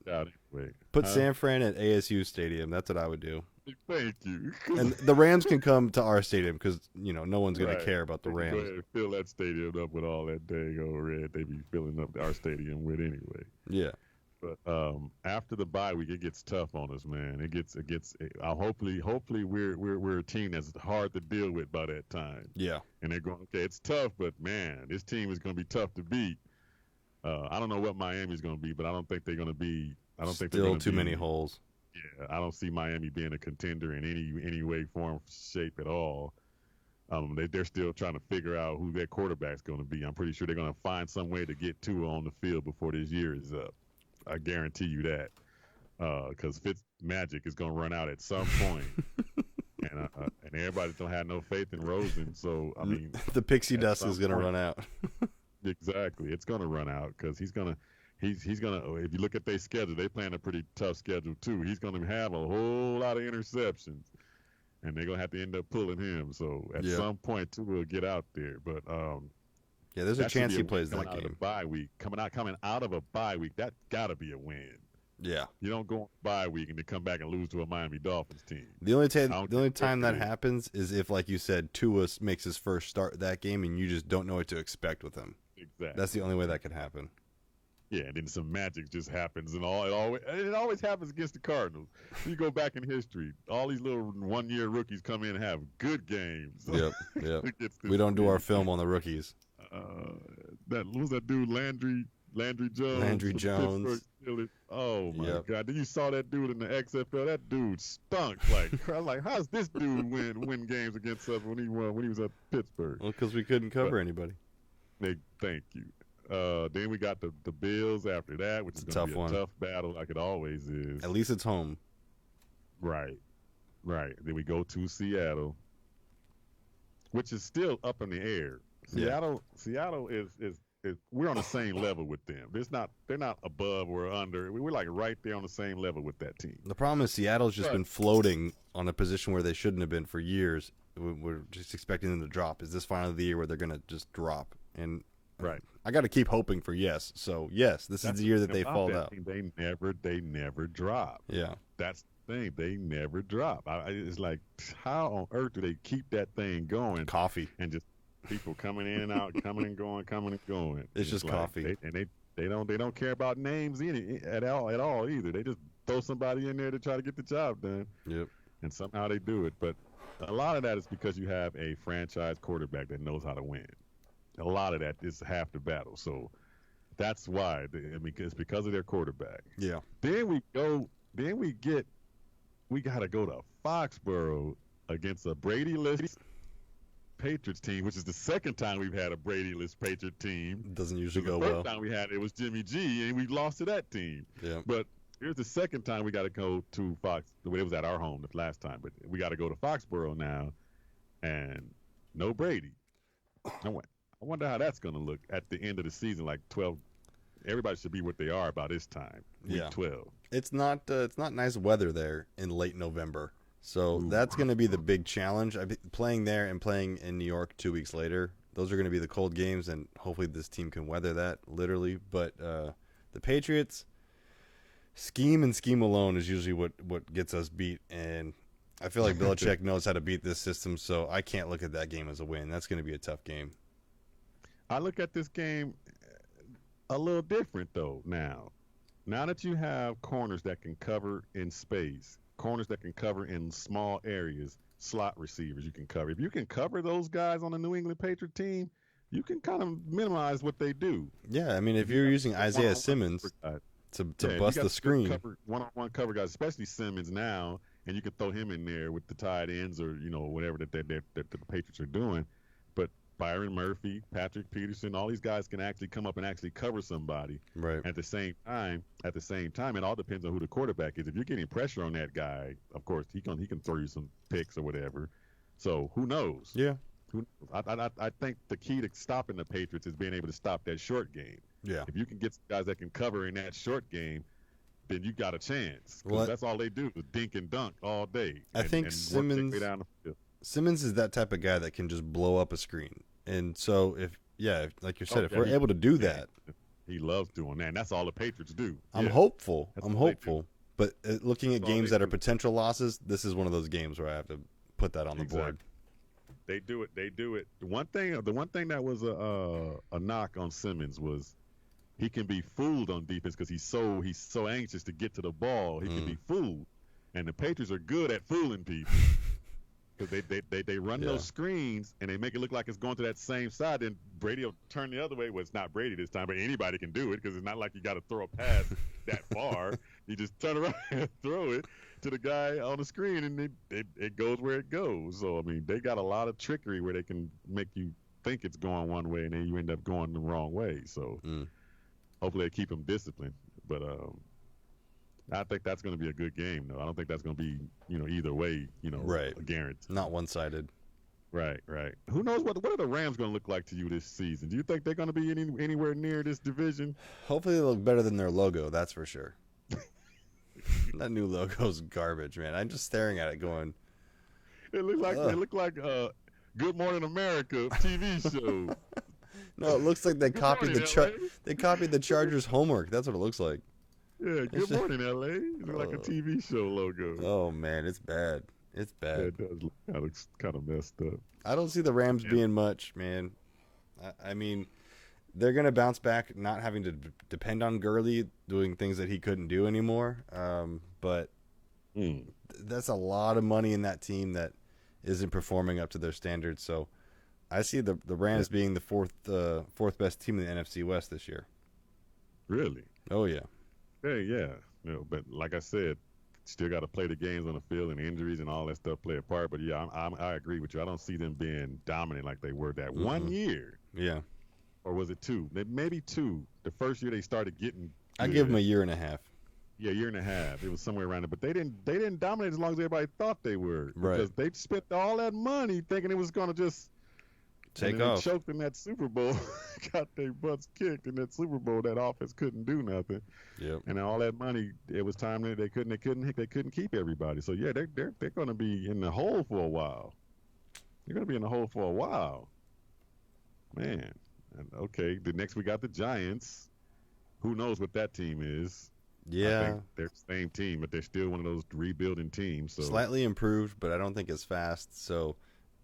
Put San Fran at ASU Stadium. That's what I would do. Thank you. And the Rams can come to our stadium because no one's going to care about the Rams. Go ahead and fill that stadium up with all that dang old red they be filling up our stadium with anyway. Yeah. But after the bye week, it gets tough on us, man. It gets. Hopefully we're a team that's hard to deal with by that time. Yeah. And they're going, okay, it's tough, but man, this team is going to be tough to beat. I don't know what Miami's going to be, but I don't think they're going to be. I don't think still too many holes. Yeah, I don't see Miami being a contender in any way, form, shape at all. They're still trying to figure out who their quarterback's going to be. I'm pretty sure they're going to find some way to get Tua on the field before this year is up. I guarantee you that, because Fitzmagic is going to run out at some point, and everybody don't have no faith in Rosen. So I mean, the pixie dust is going to run out. Exactly, it's going to run out because he's gonna. If you look at their schedule, they playing a pretty tough schedule too. He's going to have a whole lot of interceptions, and they're going to have to end up pulling him. So at some point, Tua will get out there, but. Yeah, there's a chance he plays that game. Coming out of a bye week, that got to be a win. Yeah. You don't go on a bye week and then come back and lose to a Miami Dolphins team. The only time that happens is if, like you said, Tua makes his first start that game and you just don't know what to expect with him. Exactly. That's the only way that could happen. Yeah, and then some magic just happens, and it always happens against the Cardinals. You go back in history, all these little one-year rookies come in and have good games. Yep. We don't do our film on the rookies. That was that dude Landry Jones. Landry Jones. Oh my God! Then you saw that dude in the XFL. That dude stunk. Like I was like, how's this dude win games against us when he was at Pittsburgh? Well, because we couldn't cover anybody. Thank you. Then we got the Bills after that, which is going to be a tough battle, like it always is. At least it's home. Right. Then we go to Seattle, which is still up in the air. Seattle is we're on the same level with them. They're not above or under. We're like right there on the same level with that team. The problem is Seattle's just been floating on a position where they shouldn't have been for years. We're just expecting them to drop. Is this finally the year where they're going to just drop? And I got to keep hoping for yes. So yes, this is the year that they fall out. They never drop. Yeah, that's the thing. They never drop. It's like, how on earth do they keep that thing going? Coffee and just people coming in and out, coming and going. It's just like, coffee. They don't care about names at all either. They just throw somebody in there to try to get the job done. Yep. And somehow they do it. But a lot of that is because you have a franchise quarterback that knows how to win. A lot of that is half the battle. So that's why. It's because of their quarterback. Yeah. Then we got to go to Foxborough against a Brady-less Patriots team, which is the second time we've had a Brady-less Patriot team. Doesn't usually go well. The first time we had it was Jimmy G, and we lost to that team. Yeah. But here's the second time we got to go to Fox. It was at our home the last time, but we got to go to Foxborough now, and no Brady. I wonder how that's going to look at the end of the season, like 12. Everybody should be what they are by this time, week 12. It's not nice weather there in late November. So that's going to be the big challenge. Playing there and playing in New York 2 weeks later, those are going to be the cold games, and hopefully this team can weather that, literally. But the Patriots, scheme alone is usually what gets us beat, and I feel like Belichick knows how to beat this system, so I can't look at that game as a win. That's going to be a tough game. I look at this game a little different, though, now. Now that you have corners that can cover in space, corners that can cover in small areas, slot receivers you can cover. If you can cover those guys on the New England Patriot team, you can kind of minimize what they do. Yeah, I mean, if you're using Isaiah Simmons to bust the screen. One-on-one cover guys, especially Simmons now, and you can throw him in there with the tight ends or, whatever that the Patriots are doing. But Byron Murphy, Patrick Peterson, all these guys can actually come up and actually cover somebody. Right. At the same time, it all depends on who the quarterback is. If you're getting pressure on that guy, of course he can throw you some picks or whatever. So who knows? Yeah. I think the key to stopping the Patriots is being able to stop that short game. Yeah. If you can get guys that can cover in that short game, then you got a chance. Well, that's all they do is dink and dunk all day. I think Simmons is that type of guy that can just blow up a screen. And so like you said, if we're able to do that. He loves doing that, and that's all the Patriots do. I'm hopeful. But looking at games that are potential losses, this is one of those games where I have to put that on the board. They do it. The one thing that was a knock on Simmons was he can be fooled on defense because he's so anxious to get to the ball. He can be fooled, and the Patriots are good at fooling people. Because they run those screens and they make it look like it's going to that same side. Then Brady will turn the other way. Well, it's not Brady this time, but anybody can do it because it's not like you got to throw a pass that far. You just turn around and throw it to the guy on the screen, and it goes where it goes. So, I mean, they got a lot of trickery where they can make you think it's going one way and then you end up going the wrong way. So hopefully they keep them disciplined. But I think that's going to be a good game, though. I don't think that's going to be, either way, right. A guarantee. Not one-sided. Right. Who knows what are the Rams going to look like to you this season? Do you think they're going to be anywhere near this division? Hopefully they look better than their logo, that's for sure. That new logo's garbage, man. I'm just staring at it going. It looked like Good Morning America TV show. No, it looks like they copied the Chargers' homework. That's what it looks like. Yeah, Good Morning, LA. It's like a TV show logo. Oh, man, it's bad. It's bad. Yeah, it does look kind of messed up. I don't see the Rams being much, man. I mean, they're going to bounce back not having to depend on Gurley doing things that he couldn't do anymore. But that's a lot of money in that team that isn't performing up to their standards. So I see the Rams being the fourth best team in the NFC West this year. Really? Oh yeah. Hey, yeah. But like I said, still got to play the games on the field, and injuries and all that stuff play a part. But yeah, I agree with you. I don't see them being dominant like they were that 1 year. Yeah. Or was it 2? Maybe 2. The first year they started getting. I give them a year and a half. Yeah, year and a half. It was somewhere around there, but they didn't dominate as long as everybody thought they were. Right. Because they spent all that money thinking it was going to just take off. They choked in that Super Bowl, got their butts kicked in that Super Bowl. That offense couldn't do nothing. Yep. And all that money, it was time that they couldn't keep everybody. So yeah, they're going to be in the hole for a while. They're going to be in the hole for a while, man. And okay, the next we got the Giants. Who knows what that team is? Yeah, I think they're the same team, but they're still one of those rebuilding teams. So slightly improved, but I don't think as fast. So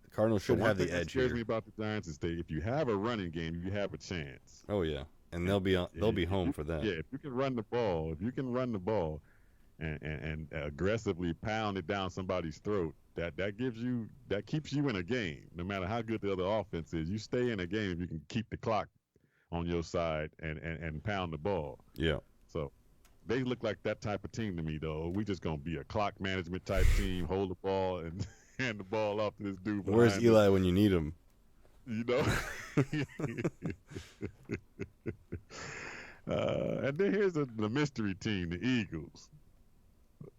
the Cardinals should have the edge here. What scares me about the Giants is that if you have a running game, you have a chance. Oh yeah, and they'll be home for that. Yeah, if you can run the ball, and aggressively pound it down somebody's throat, that keeps you in a game. No matter how good the other offense is, you stay in a game if you can keep the clock on your side and pound the ball. Yeah. So they look like that type of team to me, though. We just gonna be a clock management type team, hold the ball and hand the ball off to this dude. Where's Eli when you need him? You know. And then here's the mystery team, the Eagles.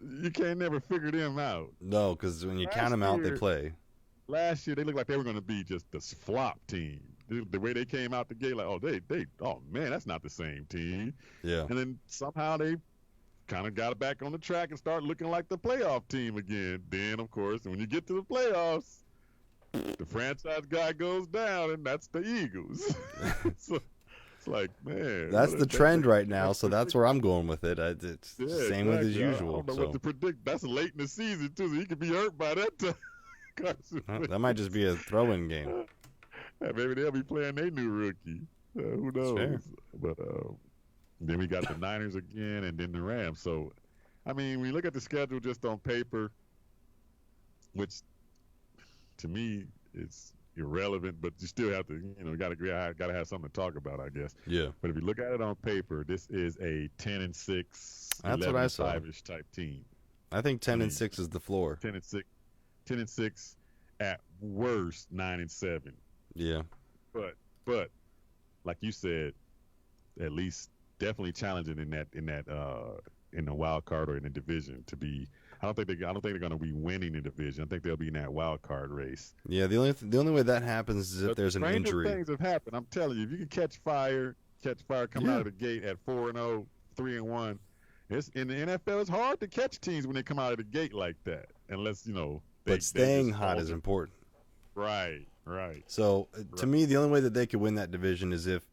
You can't never figure them out. No, because when you count them out, they play. Last year, they looked like they were going to be just this flop team. The way they came out the gate, like, oh man, that's not the same team. Yeah. And then somehow they kind of got back on the track and started looking like the playoff team again. Then, of course, when you get to the playoffs, the franchise guy goes down, and that's the Eagles. So it's like, man. That's the trend right now, so that's where I'm going with it. It's same with as usual. I don't know what to predict. That's late in the season, too, so he could be hurt by that time. That might just be a throw-in game. Yeah, maybe they'll be playing their new rookie. Who knows? But then we got the Niners again, and then the Rams. So, I mean, when you look at the schedule just on paper, which to me is irrelevant, but you still have to, got to have something to talk about, I guess. Yeah. But if you look at it on paper, this is a 10-6, 11-5-ish type team. I think 10-6 is the floor. 10-6, at worst 9-7. Yeah. But like you said, at least definitely challenging in the wild card or in the division to be. I don't think they're going to be winning the division. I think they'll be in that wild card race. Yeah, the only way that happens is if there's an injury. Things have happened. I'm telling you, if you can catch fire coming out of the gate at 4-0, 3-1. It's in the NFL. It's hard to catch teams when they come out of the gate like that, unless But staying hot is important. Right. So to me, the only way that they could win that division is if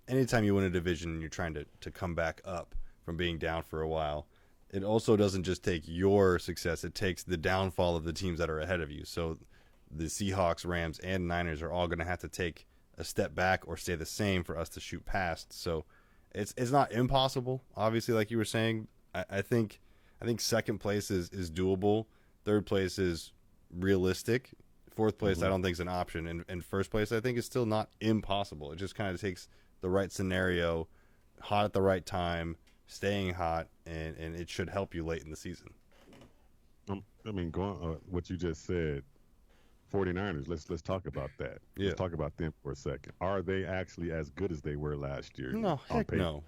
anytime you win a division and you're trying to come back up from being down for a while, it also doesn't just take your success. It takes the downfall of the teams that are ahead of you. So the Seahawks, Rams, and Niners are all going to have to take a step back or stay the same for us to shoot past. So it's not impossible, obviously, like you were saying. I think second place is doable. Third place is realistic. Fourth place, I don't think is an option. And first place, I think, is still not impossible. It just kind of takes the right scenario, hot at the right time, staying hot, and it should help you late in the season. I mean, going what you just said, 49ers, let's talk about that. Yeah. Let's talk about them for a second. Are they actually as good as they were last year? No, heck no.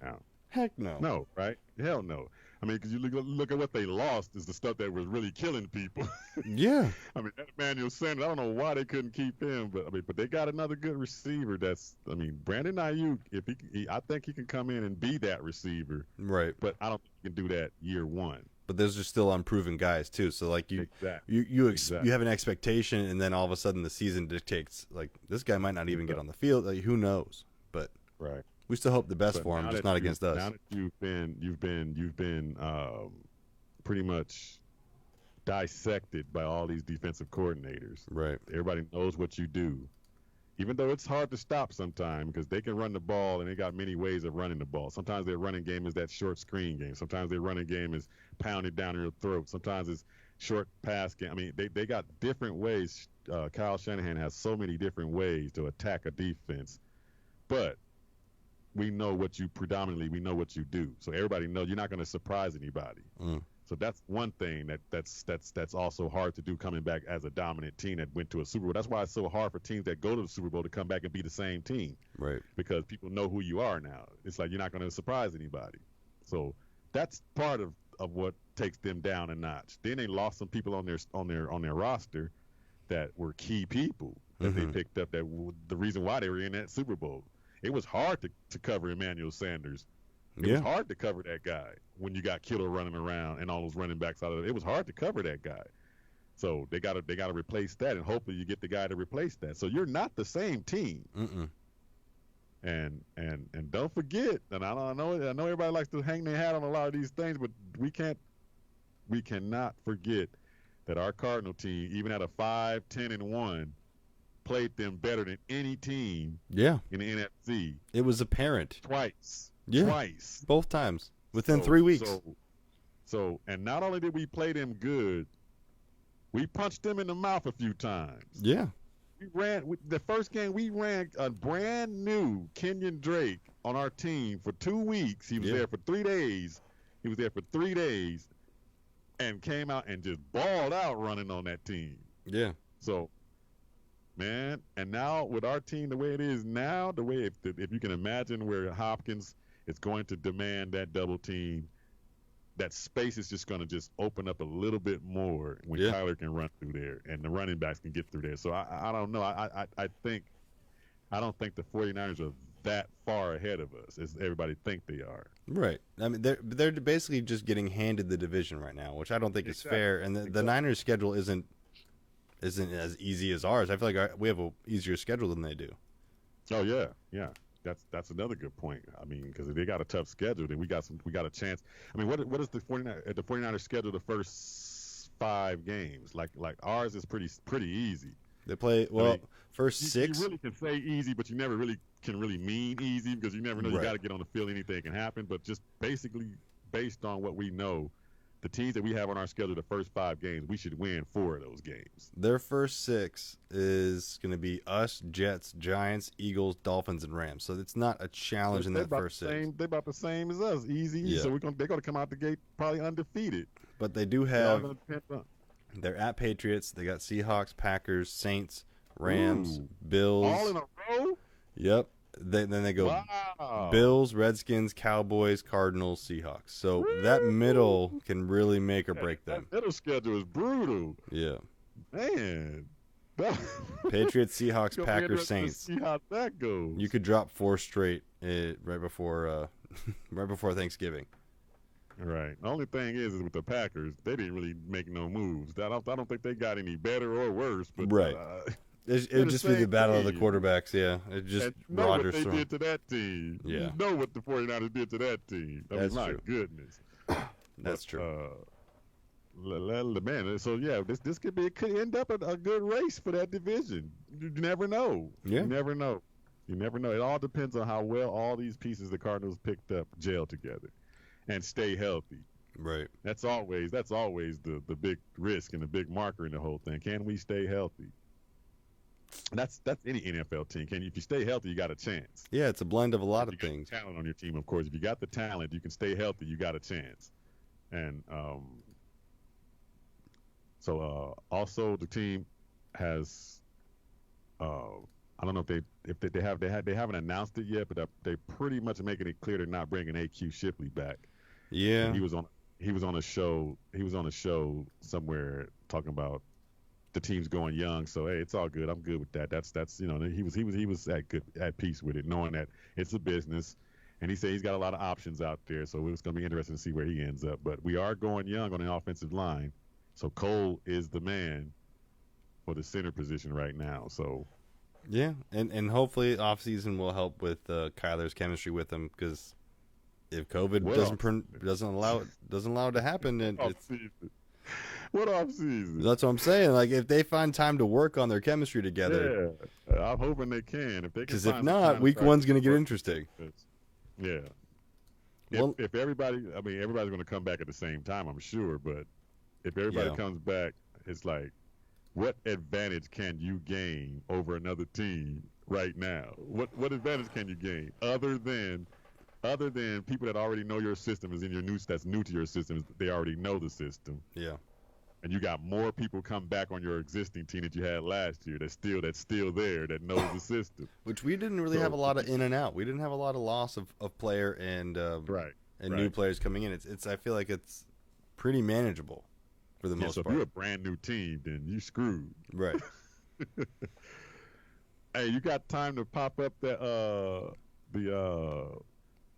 Heck no. No, right? Hell no. I mean, because you look at what they lost is the stuff that was really killing people. Yeah. I mean, that Emmanuel Sanders, I don't know why they couldn't keep him, but they got another good receiver. Brandon Ayuk, I think he can come in and be that receiver. Right. But I don't think he can do that year one. But those are still unproven guys too. So like you have an expectation, and then all of a sudden the season dictates like this guy might not even get on the field. Like, who knows? But right. We still hope the best for him, just not against us. Now that you've been pretty much dissected by all these defensive coordinators. Right. Everybody knows what you do. Even though it's hard to stop sometimes because they can run the ball and they got many ways of running the ball. Sometimes their running game is that short screen game. Sometimes their running game is pounded down your throat. Sometimes it's short pass game. I mean, they got different ways. Kyle Shanahan has so many different ways to attack a defense, but we know what you do. So everybody knows you're not going to surprise anybody. So that's one thing that's also hard to do coming back as a dominant team that went to a Super Bowl. That's why it's so hard for teams that go to the Super Bowl to come back and be the same team. Right. Because people know who you are now. It's like you're not going to surprise anybody. So that's part of what takes them down a notch. Then they lost some people on their roster that were key people that they picked up. That the reason why they were in that Super Bowl. It was hard to cover Emmanuel Sanders. It was hard to cover that guy when you got Kittle running around and all those running backs out of it. It was hard to cover that guy. So they got to replace that, and hopefully you get the guy to replace that. So you're not the same team. And don't forget, and I know everybody likes to hang their hat on a lot of these things, but we cannot forget that our Cardinal team, even at a 5-10-1, played them better than any team in the NFC. It was apparent. Twice. Both times. Within 3 weeks. So, and not only did we play them good, we punched them in the mouth a few times. Yeah. The first game, we ran a brand new Kenyon Drake on our team for 2 weeks. He was there for 3 days. And came out and just balled out running on that team. Yeah. So, man, and now with our team the way it is now, if you can imagine where Hopkins is going to demand that double team, that space is just going to just open up a little bit more when Kyler can run through there and the running backs can get through there. So I don't know. I don't think the 49ers are that far ahead of us as everybody think they are. Right. I mean, they're basically just getting handed the division right now, which I don't think is fair. And the Niners' schedule isn't as easy as ours. I feel like we have a easier schedule than they do. Oh yeah. That's another good point. I mean, because if they got a tough schedule, then we got a chance. I mean, what is the 49ers schedule the first 5 games? Like ours is pretty easy. They play first 6. You really can say easy, but you never really can mean easy because you never know. You got to get on the field. Anything can happen. But just basically based on what we know, the teams that we have on our schedule, the first 5 games, we should win 4 of those games. Their first 6 is going to be us, Jets, Giants, Eagles, Dolphins, and Rams. So it's not a challenge in that first 6. They're about the same as us, easy. Yeah. So they're going to come out the gate probably undefeated. But they do have. They're at Patriots. They got Seahawks, Packers, Saints, Rams, Bills. All in a row? Yep. Then they go Bills, Redskins, Cowboys, Cardinals, Seahawks. So that middle can really make or break them. That middle schedule is brutal. Yeah. Man. Patriots, Seahawks, Packers, Saints. See how that goes. You could drop 4 straight right before Thanksgiving. Right. The only thing is with the Packers, they didn't really make no moves. I don't think they got any better or worse. But right. It would just be the battle of the quarterbacks, yeah. It just Rodgers. What they did to that team. Yeah. You know what the 49ers did to that team. That's my true. Goodness. That's true. Man, so yeah, this could end up a good race for that division. You never know. Yeah. You never know. It all depends on how well all these pieces the Cardinals picked up gel together and stay healthy. Right. That's always the big risk and the big marker in the whole thing. Can we stay healthy? That's any NFL team. If you stay healthy, you got a chance. Yeah, it's a blend of a lot of things. Talent on your team, of course. If you got the talent, you can stay healthy. You got a chance. And so also the team has. I don't know if they haven't announced it yet, but they pretty much making it clear they're not bringing AQ Shipley back. Yeah, and he was on a show somewhere talking about the team's going young, so hey, it's all good. I'm good with that. That's he was at peace with it, knowing that it's a business, and he said he's got a lot of options out there. So it's going to be interesting to see where he ends up. But we are going young on the offensive line, so Cole is the man for the center position right now. So yeah, and hopefully offseason will help with Kyler's chemistry with him, because if COVID doesn't allow it to happen, then it's. What offseason? That's what I'm saying. Like, if they find time to work on their chemistry together. Yeah, I'm hoping they can. Because if not, week 1's going to get interesting. Yeah. If everybody's going to come back at the same time, I'm sure. But if everybody comes back, it's like, what advantage can you gain over another team right now? What advantage can you gain other than people that already know your system is in your that's new to your system? They already know the system. Yeah. And you got more people come back on your existing team that you had last year that's still there, that knows the system. Which we didn't really have a lot of in and out. We didn't have a lot of loss of player and new players coming in. It's I feel like it's pretty manageable for the most part. So if you're a brand new team, then you screwed. Right. Hey, you got time to pop up that Do you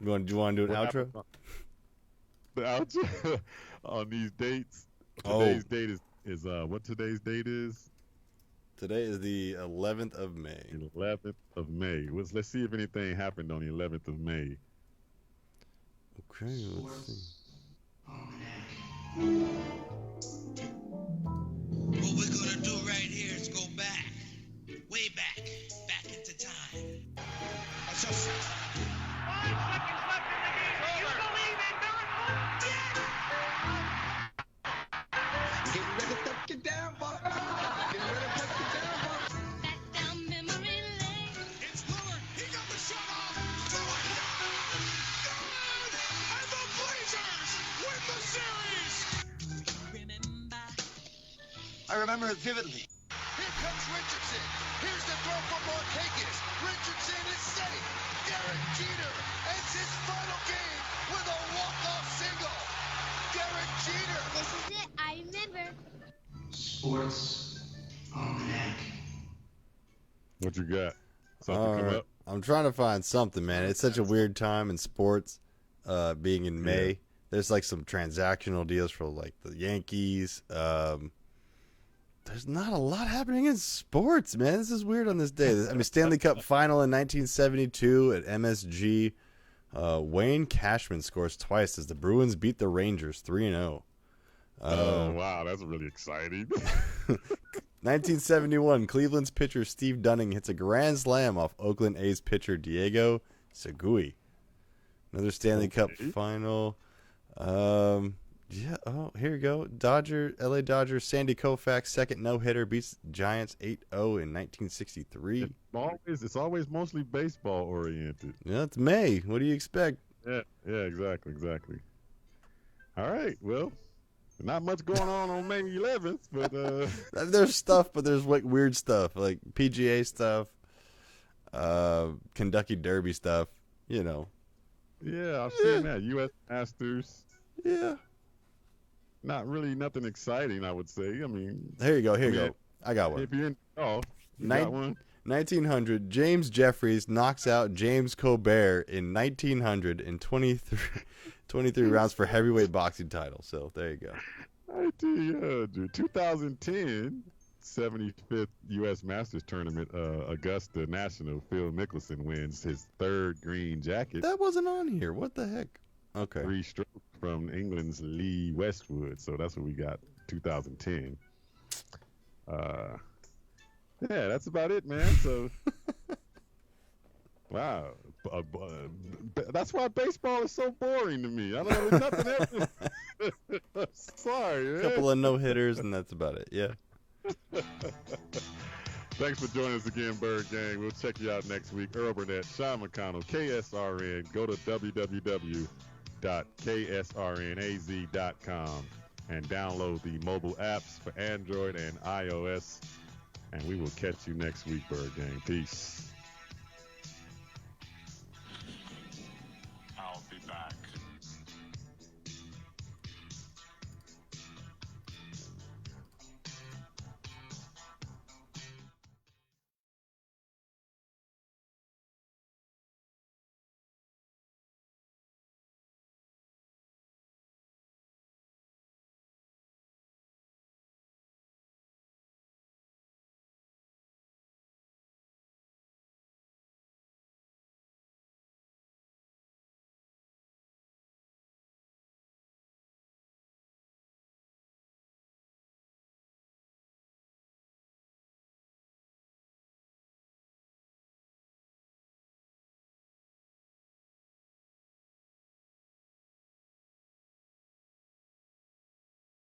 want to do an outro? The outro on these dates. Today's date is what today's date is? Today is the 11th of May. The 11th of May. Let's see if anything happened on the 11th of May. Okay, let's see. What we're gonna do right here is go back, way back into time. That's just 5 seconds left in the game. Do you believe in miracles? Get ready to get down, boy. Get ready to get down, boy. Back down memory lane. It's Lillard. He got the shot off. And the Blazers win the series. I remember it vividly. Here comes Richardson. Here's the throw for Markakis. Richardson is safe. Derek Jeter ends his final game with a walk-off single. Derek Jeter. This is it. I remember. Sports Almanac. What you got? All right. I'm trying to find something, man. It's such a weird time in sports, being in May. Yeah. There's like some transactional deals for like the Yankees. There's not a lot happening in sports, man. This is weird on this day. I mean, Stanley Cup final in 1972 at MSG. Wayne Cashman scores twice as the Bruins beat the Rangers 3-0. Oh, wow. That's really exciting. 1971, Cleveland's pitcher Steve Dunning hits a grand slam off Oakland A's pitcher Diego Segui. Another Stanley Cup final. Yeah. Oh, here you go. LA Dodgers, Sandy Koufax, second no-hitter, beats Giants 8-0 in 1963. It's always mostly baseball oriented. Yeah, it's May. What do you expect? Yeah, exactly. All right, well, not much going on May 11th, but there's stuff, but there's like weird stuff, like PGA stuff, Kentucky Derby stuff, you know. Yeah, I've seen that. U.S. Masters. Yeah. Not really nothing exciting, I would say. I mean, here you go. I got one. If you're got one. 1900, James Jeffries knocks out James Colbert in 1900 in 23 rounds for heavyweight boxing title. So there you go. I do, dude. 2010, 75th U.S. Masters Tournament, Augusta National. Phil Mickelson wins his third green jacket. That wasn't on here. What the heck? Okay. 3 strokes from England's Lee Westwood. So that's what we got, 2010. Yeah, that's about it, man. So, wow. That's why baseball is so boring to me. I don't know, there's nothing else. Sorry, man. A couple of no-hitters, and that's about it, yeah. Thanks for joining us again, Bird Gang. We'll check you out next week. Earl Burnett, Sean McConnell, KSRN. Go to www.ksrnaz.com and download the mobile apps for Android and iOS. And we will catch you next week, Bird Gang. Peace.